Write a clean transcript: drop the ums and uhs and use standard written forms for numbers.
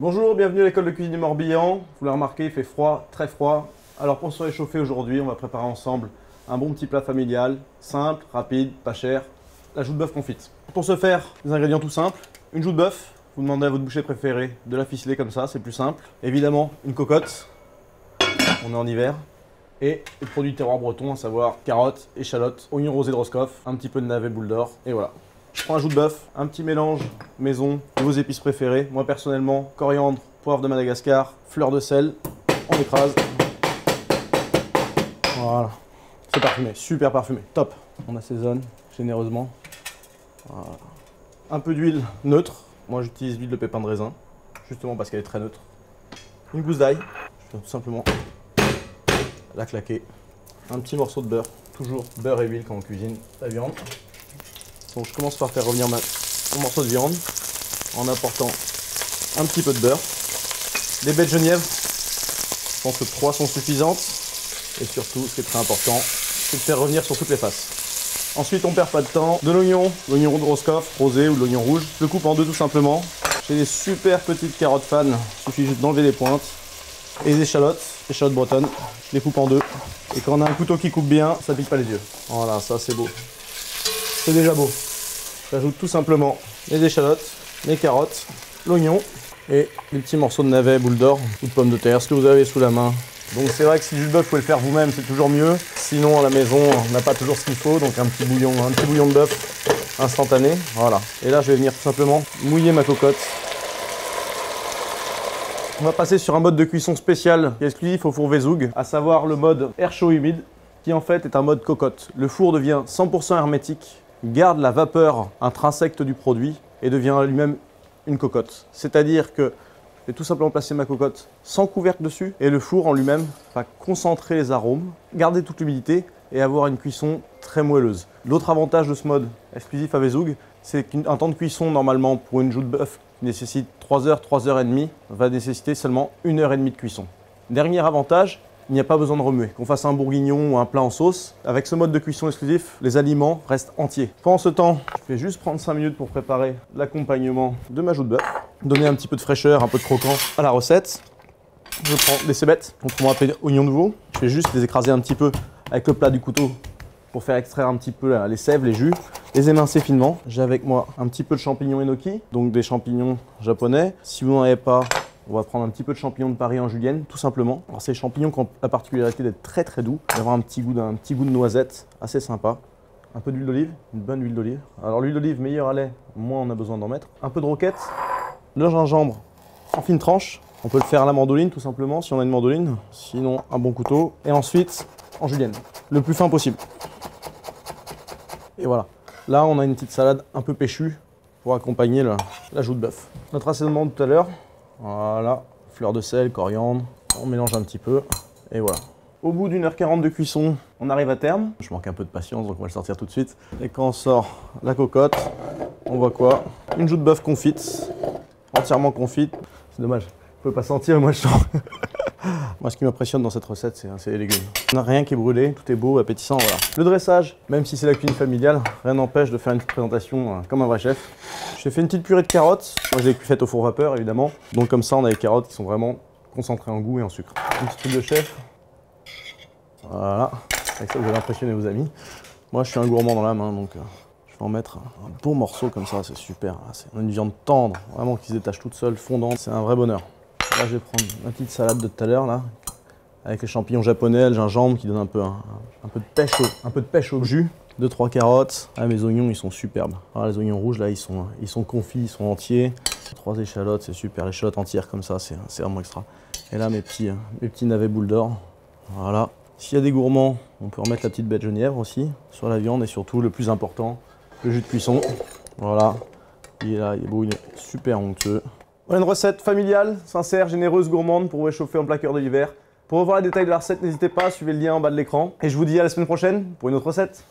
Bonjour, bienvenue à l'école de cuisine du Morbihan. Vous l'avez remarqué, il fait froid, très froid. Alors pour se réchauffer aujourd'hui, on va préparer ensemble un bon petit plat familial, simple, rapide, pas cher, la joue de bœuf confite. Pour ce faire, des ingrédients tout simples, une joue de bœuf, vous demandez à votre boucher préféré de la ficeler comme ça, c'est plus simple. Évidemment, une cocotte, on est en hiver. Et les produits de terroir breton, à savoir carottes, échalotes, oignons rosés de Roscoff, un petit peu de navet boule d'or, et voilà. Je prends un joue de bœuf, un petit mélange maison de vos épices préférées. Moi personnellement, coriandre, poivre de Madagascar, fleur de sel, on écrase. Voilà, c'est parfumé, super parfumé, top. On assaisonne généreusement. Voilà. Un peu d'huile neutre, moi j'utilise l'huile de pépin de raisin, justement parce qu'elle est très neutre. Une gousse d'ail, je vais tout simplement la claquer. Un petit morceau de beurre, toujours beurre et huile quand on cuisine la viande. Donc je commence par faire revenir mon morceau de viande en apportant un petit peu de beurre. Des baies de Genièvre, je pense que 3 sont suffisantes. Et surtout, ce qui est très important, c'est de faire revenir sur toutes les faces. Ensuite, on perd pas de temps. De l'oignon de Roscoff, rosé ou de l'oignon rouge. Je le coupe en deux tout simplement. J'ai des super petites carottes fan, il suffit juste d'enlever les pointes. Et des échalotes bretonnes, je les coupe en deux. Et quand on a un couteau qui coupe bien, ça pique pas les yeux. Voilà, ça c'est beau. C'est déjà beau. J'ajoute tout simplement les échalotes, les carottes, l'oignon et les petits morceaux de navet, boule d'or ou de pommes de terre, ce que vous avez sous la main. Donc c'est vrai que si du bœuf, vous pouvez le faire vous-même, c'est toujours mieux. Sinon à la maison, on n'a pas toujours ce qu'il faut, donc un petit bouillon de bœuf instantané. Voilà. Et là, je vais venir tout simplement mouiller ma cocotte. On va passer sur un mode de cuisson spécial qui est exclusif au four Vesoug, à savoir le mode air chaud humide, qui en fait est un mode cocotte. Le four devient 100% hermétique, garde la vapeur intrinsèque du produit et devient lui-même une cocotte. C'est-à-dire que je vais tout simplement placer ma cocotte sans couvercle dessus et le four en lui-même va concentrer les arômes, garder toute l'humidité et avoir une cuisson très moelleuse. L'autre avantage de ce mode exclusif à Vesoug, c'est qu'un temps de cuisson normalement pour une joue de bœuf qui nécessite 3 heures, 3 heures et demie, va nécessiter seulement 1 heure et demie de cuisson. Dernier avantage, il n'y a pas besoin de remuer. Qu'on fasse un bourguignon ou un plat en sauce, avec ce mode de cuisson exclusif, les aliments restent entiers. Pendant ce temps, je vais juste prendre 5 minutes pour préparer l'accompagnement de ma joue de bœuf. Donner un petit peu de fraîcheur, un peu de croquant à la recette. Je prends des cébettes, autrement appelées oignons nouveaux. Je vais juste les écraser un petit peu avec le plat du couteau pour faire extraire un petit peu les sèves, les jus, les émincer finement. J'ai avec moi un petit peu de champignons enoki, donc des champignons japonais. Si vous n'en avez pas, on va prendre un petit peu de champignons de Paris en julienne, tout simplement. Alors ces champignons qui ont la particularité d'être très très doux, d'avoir un petit goût de noisette, assez sympa. Un peu d'huile d'olive, une bonne huile d'olive. Alors l'huile d'olive, meilleure elle est, moins on a besoin d'en mettre. Un peu de roquette, le gingembre en fines tranches. On peut le faire à la mandoline tout simplement, si on a une mandoline. Sinon, un bon couteau. Et ensuite, en julienne, le plus fin possible. Et voilà. Là, on a une petite salade un peu péchue pour accompagner la joue de bœuf. Notre assaisonnement de tout à l'heure. Voilà, fleur de sel, coriandre, on mélange un petit peu et voilà. Au bout d'1 h 40 de cuisson, on arrive à terme. Je manque un peu de patience donc on va le sortir tout de suite. Et quand on sort la cocotte, on voit quoi? Une joue de bœuf confite, entièrement confite. C'est dommage, vous pouvez pas sentir, moi je sens. Moi ce qui m'impressionne dans cette recette, c'est les légumes. On n'a rien qui est brûlé, tout est beau, appétissant, voilà. Le dressage, même si c'est la cuisine familiale, rien n'empêche de faire une petite présentation comme un vrai chef. J'ai fait une petite purée de carottes. Moi, je l'ai faite au four vapeur, évidemment. Donc, comme ça, on a les carottes qui sont vraiment concentrées en goût et en sucre. Un petit truc de chef. Voilà. Avec ça, vous allez impressionner vos amis. Moi, je suis un gourmand dans la main, donc je vais en mettre un beau morceau comme ça. C'est super. On a une viande tendre, vraiment qui se détache toute seule, fondante. C'est un vrai bonheur. Là, je vais prendre ma petite salade de tout à l'heure, là, avec les champignons japonais, le gingembre qui donne un peu de pêche au jus. 2-3 carottes. Ah, mes oignons, ils sont superbes. Alors, les oignons rouges, là, ils sont confits, ils sont entiers. 3 échalotes, c'est super. L'échalote entière comme ça, c'est vraiment extra. Et là, mes petits navets boule d'or. Voilà. S'il y a des gourmands, on peut remettre la petite baie de Genièvre aussi sur la viande. Et surtout, le plus important, le jus de cuisson. Voilà. Il est là, il est beau, il est super onctueux. Voilà une recette familiale, sincère, généreuse, gourmande pour vous réchauffer en plein cœur de l'hiver. Pour revoir les détails de la recette, n'hésitez pas, suivez le lien en bas de l'écran. Et je vous dis à la semaine prochaine pour une autre recette.